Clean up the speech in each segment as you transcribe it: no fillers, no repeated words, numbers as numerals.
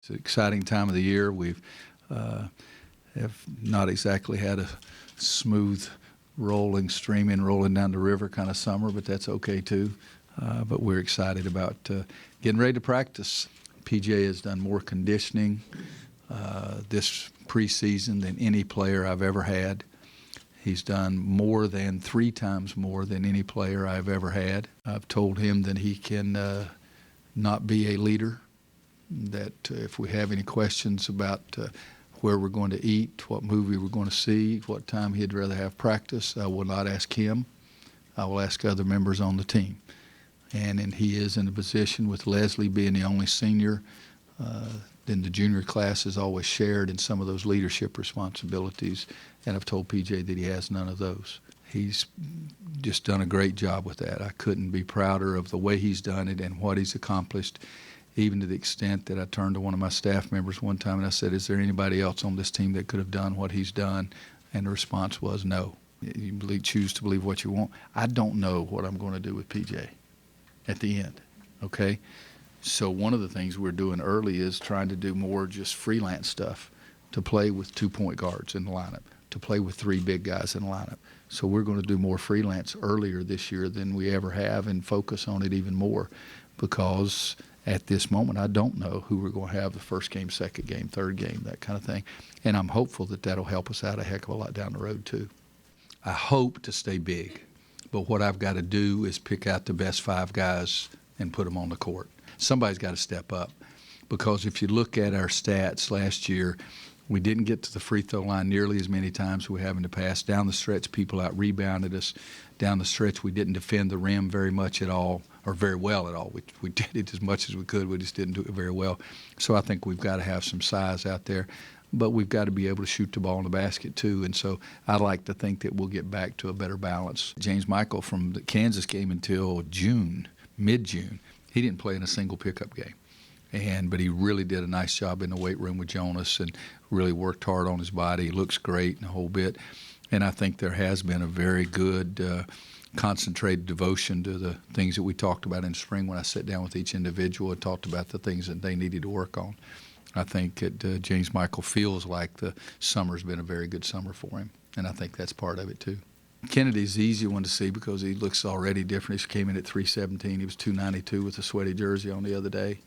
It's an exciting time of the year. We've have not exactly had a smooth rolling down the river kind of summer, but that's okay too. But we're excited about getting ready to practice. PJ has done more conditioning this preseason than any player I've ever had. He's done more than 3 times more than any player I've ever had. I've told him that he can not be a leader, that if we have any questions about where we're going to eat, what movie we're going to see, what time he'd rather have practice, I will not ask him. I will ask other members on the team. And he is in a position, with Leslie being the only senior, then the junior class is always shared in some of those leadership responsibilities, and I've told PJ that he has none of those. He's just done a great job with that. I couldn't be prouder of the way he's done it and what he's accomplished, even to the extent that I turned to one of my staff members one time and I said, is there anybody else on this team that could have done what he's done? And the response was no. You choose to believe what you want. I don't know what I'm going to do with PJ at the end, okay? So one of the things we're doing early is trying to do more just freelance stuff, to play with 2 point guards in the lineup, to play with 3 big guys in the lineup. So we're going to do more freelance earlier this year than we ever have and focus on it even more, because at this moment I don't know who we're going to have the first game, second game, third game, that kind of thing. And I'm hopeful that that'll help us out a heck of a lot down the road too. I hope to stay big, but what I've got to do is pick out the best 5 guys and put them on the court. Somebody's got to step up, because if you look at our stats last year, we didn't get to the free throw line nearly as many times as we have in the past. Down the stretch, people out-rebounded us. Down the stretch, we didn't defend the rim very much at all, or very well at all. We did it as much as we could. We just didn't do it very well. So I think we've got to have some size out there, but we've got to be able to shoot the ball in the basket too. And so I like to think that we'll get back to a better balance. James Michael, from the Kansas game until June, mid-June, he didn't play in a single pickup game. But he really did a nice job in the weight room with Jonas and really worked hard on his body. He looks great and a whole bit. And I think there has been a very good concentrated devotion to the things that we talked about in spring when I sat down with each individual and talked about the things that they needed to work on. I think that James Michael feels like the summer's been a very good summer for him, and I think that's part of it too. Kennedy's the easy one to see because he looks already different. He came in at 317. He was 292 with a sweaty jersey on the other day.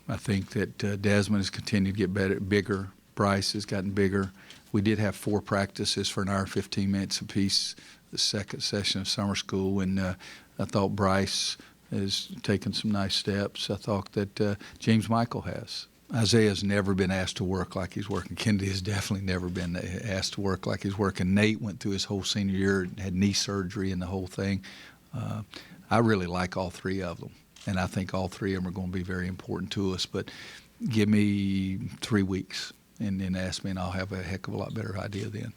I think that Desmond has continued to get better, bigger. Bryce has gotten bigger. We did have 4 practices for an hour, 15 minutes apiece, the second session of summer school, and I thought Bryce has taken some nice steps. I thought that James Michael has. Isaiah's never been asked to work like he's working. Kennedy has definitely never been asked to work like he's working. Nate went through his whole senior year, had knee surgery and the whole thing. I really like all 3 of them, and I think all 3 of them are going to be very important to us. But give me 3 weeks and then ask me, and I'll have a heck of a lot better idea then.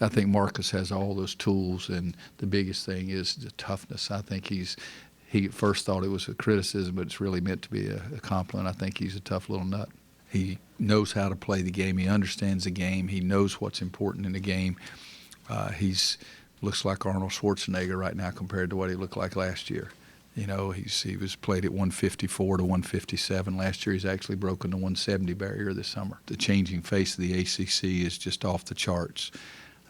I think Marcus has all those tools, and the biggest thing is the toughness. I think he at first thought it was a criticism, but it's really meant to be a compliment. I think he's a tough little nut. He knows how to play the game. He understands the game. He knows what's important in the game. He's looks like Arnold Schwarzenegger right now compared to what he looked like last year. You know, he was played at 154 to 157. Last year he's actually broken the 170 barrier this summer. The changing face of the ACC is just off the charts.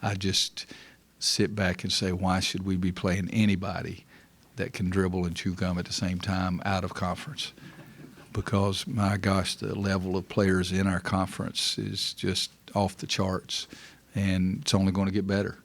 I just sit back and say, why should we be playing anybody that can dribble and chew gum at the same time out of conference? Because, my gosh, the level of players in our conference is just off the charts, and it's only going to get better.